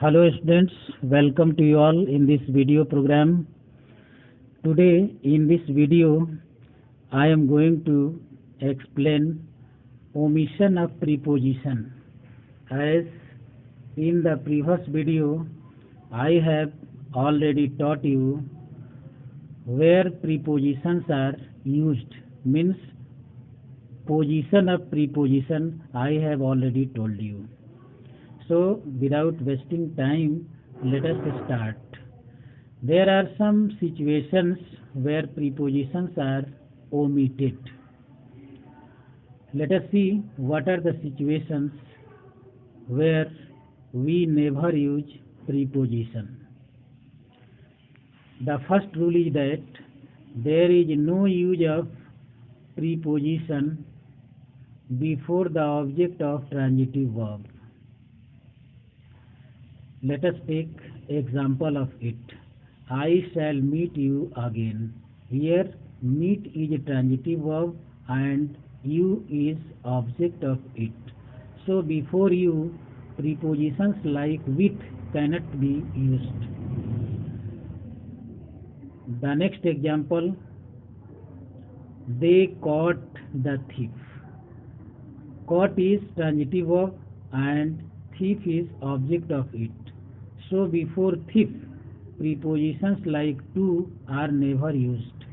Hello students, welcome to you all in this video program. Today in this video I am going to explain omission of preposition. As in the previous video I have already taught you where prepositions are used, means position of preposition I have already told you. So without wasting time, let us start. There are some situations where prepositions are omitted. Let us see what are the situations where we never use preposition. The first rule is that there is no use of preposition before the object of transitive verb. Let us take example of it. I shall meet you again. Here meet is a transitive verb and you is object of it. So before you, prepositions like with cannot be used. The next example, they caught the thief. Caught is transitive verb and thief is object of it. So before thief, prepositions like to are never used.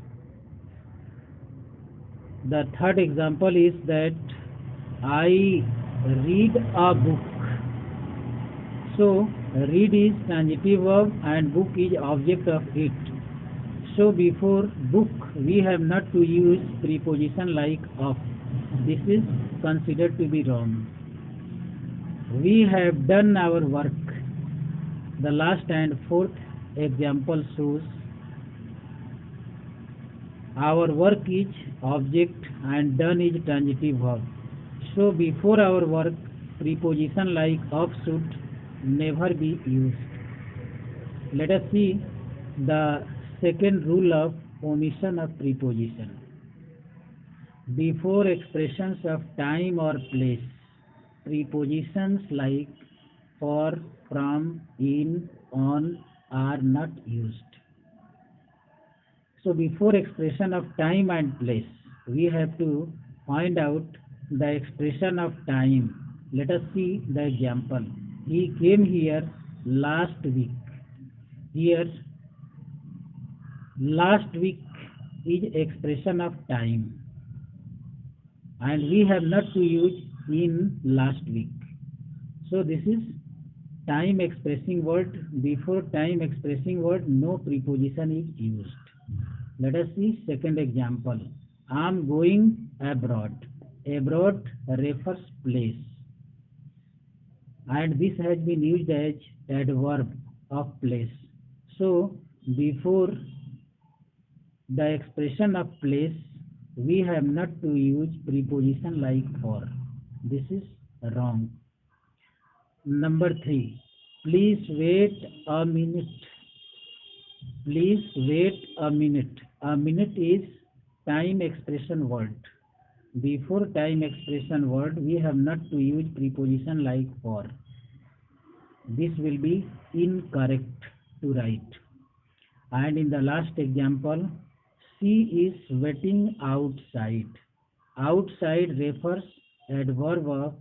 The third example is that I read a book. So read is transitive verb and book is object of it. So before book we have not to use preposition like of. This is considered to be wrong. We have done our work. The last and fourth example shows our work is object and done is transitive verb. So before our work, preposition like of should never be used. Let us see the second rule of omission of preposition. Before expressions of time or place, prepositions like for, from, in, on are not used. So before expression of time and place, we have to find out the expression of time. Let us see the example. He came here last week. Here, last week is expression of time. And we have not to use in last week. So this is time expressing word. Before time expressing word, no preposition is used. Let us see second example. I am going abroad. Abroad refers place. And this has been used as adverb of place. So before the expression of place, we have not to use preposition like for. This is wrong. Number 3. Please wait a minute. Please wait a minute. A minute is time expression word. Before time expression word, we have not to use preposition like for. This will be incorrect to write. And in the last example, she is waiting outside. Outside refers adverb of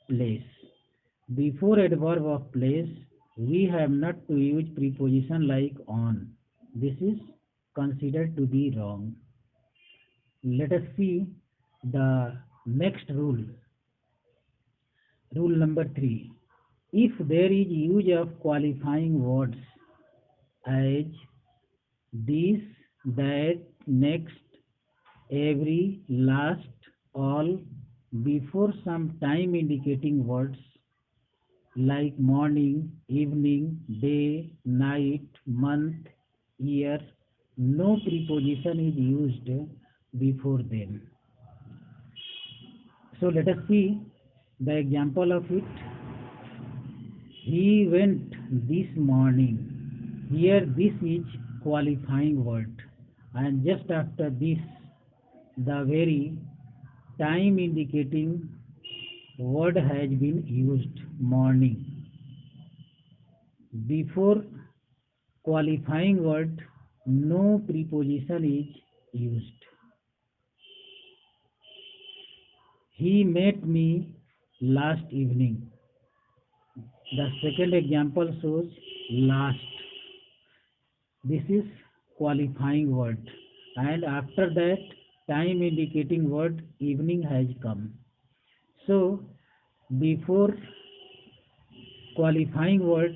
place. Before adverb of place, we have not to use preposition like on. This is considered to be wrong. Let us see the next rule. Rule number 3. If there is use of qualifying words as this, that, next, every, last, all, before some time indicating words like morning, evening, day, night, month, year, no preposition is used before them. So let us see the example of it. He went this morning. Here this is qualifying word and just after this the very time indicating word has been used, morning. Before qualifying word, no preposition is used. He met me last evening. The second example shows last. This is qualifying word. And after that, time indicating word evening has come. So, before qualifying word,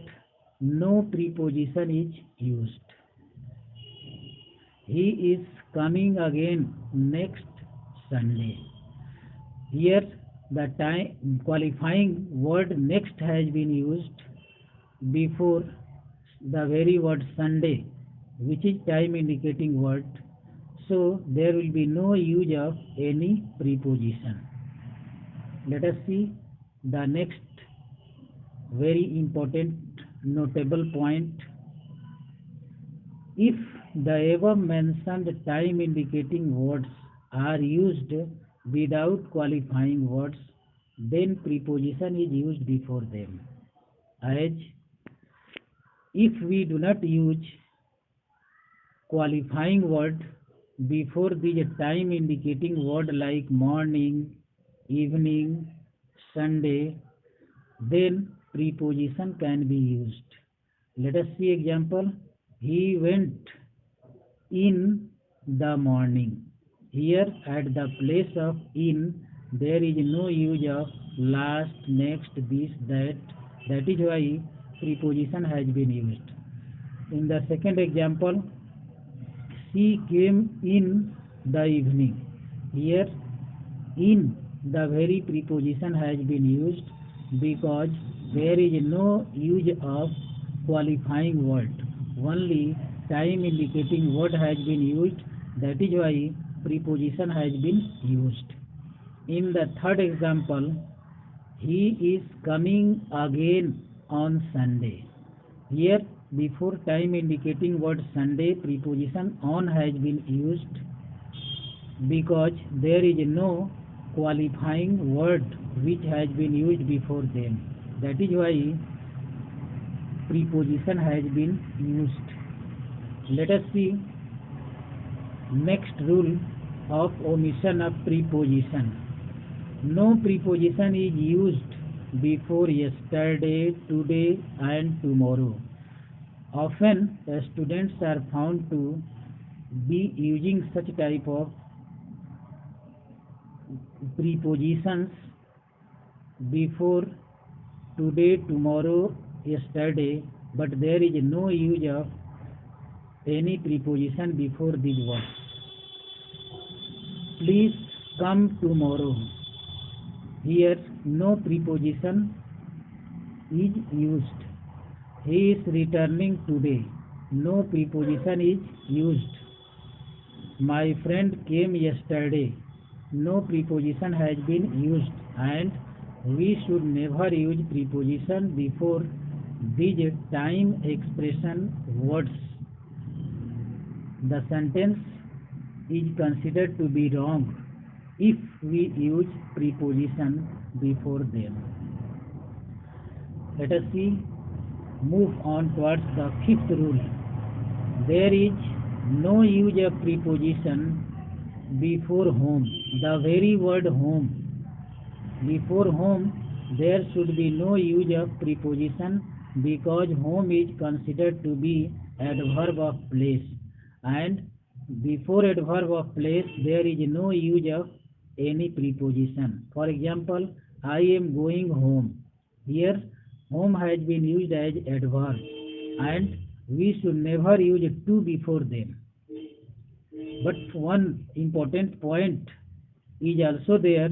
no preposition is used. He is coming again next Sunday. Here the time qualifying word next has been used before the very word Sunday, which is time indicating word. So there will be no use of any preposition. Let us see the next very important notable point. If the above mentioned time indicating words are used without qualifying words, then preposition is used before them. As if we do not use qualifying word before the time indicating word like morning, evening, Sunday, then preposition can be used. Let us see example. He went in the morning. Here at the place of in, there is no use of last, next, this, that. That is why preposition has been used. In the second example, she came in the evening. Here in the very preposition has been used because there is no use of qualifying word. Only time indicating word has been used. That is why preposition has been used. In the third example, he is coming again on Sunday. Here before time indicating word Sunday, preposition on has been used because there is no qualifying word which has been used before them. That is why preposition has been used. Let us see next rule of omission of preposition. No preposition is used before yesterday, today and tomorrow. Often students are found to be using such type of prepositions before today, tomorrow, yesterday, but there is no use of any preposition before these words. Please come tomorrow. Here no preposition is used. He is returning today. No preposition is used. My friend came yesterday. No preposition has been used, and we should never use preposition before these time expression words. The sentence is considered to be wrong if we use preposition before them. Let us move on towards the fifth rule. There is no use of preposition before home. The very word home. Before home, there should be no use of preposition because home is considered to be adverb of place, and before adverb of place there is no use of any preposition. For example, I am going home. Here home has been used as adverb, and we should never use to before them. But one important point is also there.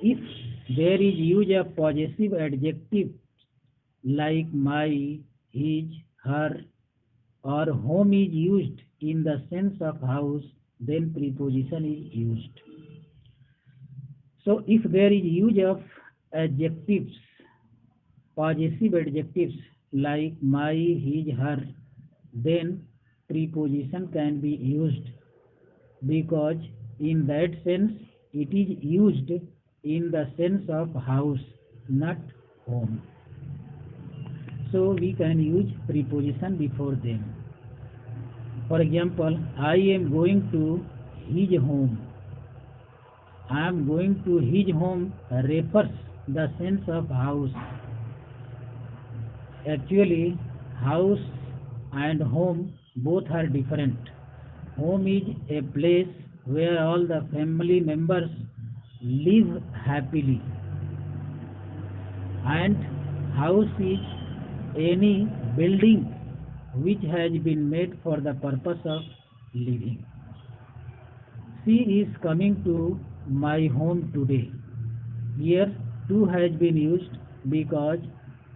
If there is use of possessive adjective like my, his, her, or home is used in the sense of house, then preposition is used. So if there is use of adjectives, possessive adjectives like my, his, her, then preposition can be used because in that sense it is used in the sense of house, not home. so we can use preposition before them. For example, I am going to his home. I am going to his home refers the sense of house. Actually, house and home both are different. Home is a place where all the family members live happily, and house is any building which has been made for the purpose of living. She is coming to my home today. Here to has been used because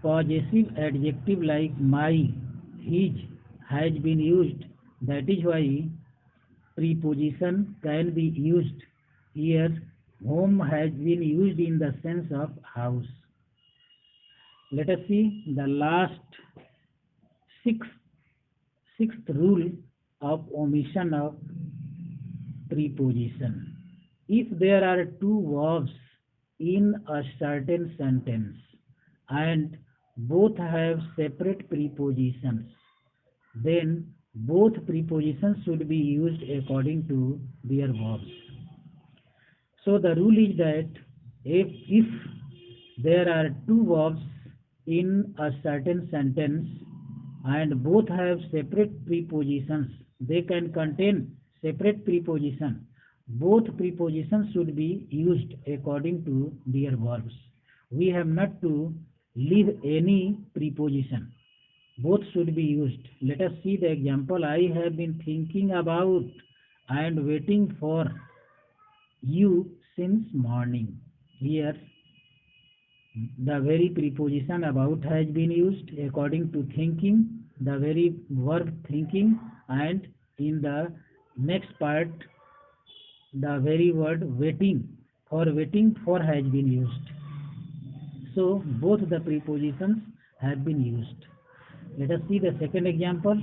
possessive adjective like my, his has been used. That is why preposition can be used. Here home has been used in the sense of house. Let us see the sixth, sixth rule of omission of preposition. If there are two verbs in a certain sentence and both have separate prepositions, then both prepositions should be used according to their verbs. So the rule is that if there are two verbs in a certain sentence and both have separate prepositions, they can contain separate preposition. Both prepositions should be used according to their verbs. We have not to leave any preposition. Both should be used. Let us see the example. I have been thinking about and waiting for you since morning. Here the very preposition about has been used according to thinking, the very verb thinking, and in the next part the very word waiting for has been used. So both the prepositions have been used. Let us see the second example.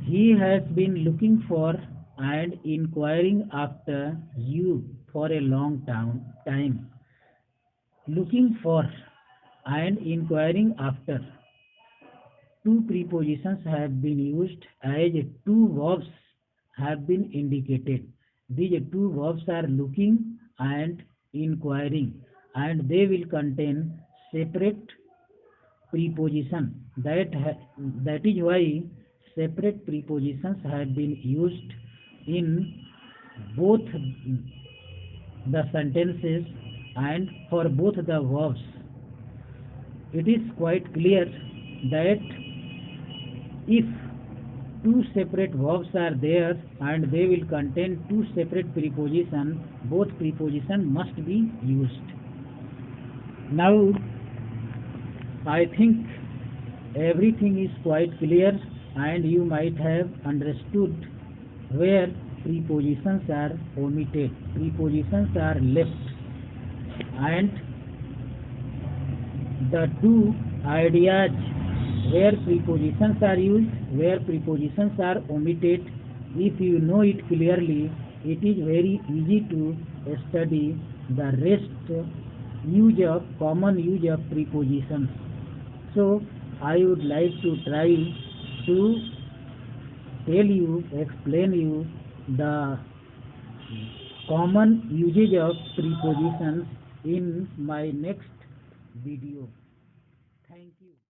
He has been looking for and inquiring after you for a long time. Looking for and inquiring after. Two prepositions have been used as two verbs have been indicated. These two verbs are looking and inquiring, and they will contain separate preposition. That is why separate prepositions have been used in both the sentences and for both the verbs. It is quite clear that if two separate verbs are there and they will contain two separate prepositions, both prepositions must be used. Now I think everything is quite clear and you might have understood where prepositions are omitted, prepositions are left, and the two ideas where prepositions are used, where prepositions are omitted. If you know it clearly, it is very easy to study the rest common use of prepositions. So I would like to try to explain you the common usage of prepositions in my next video.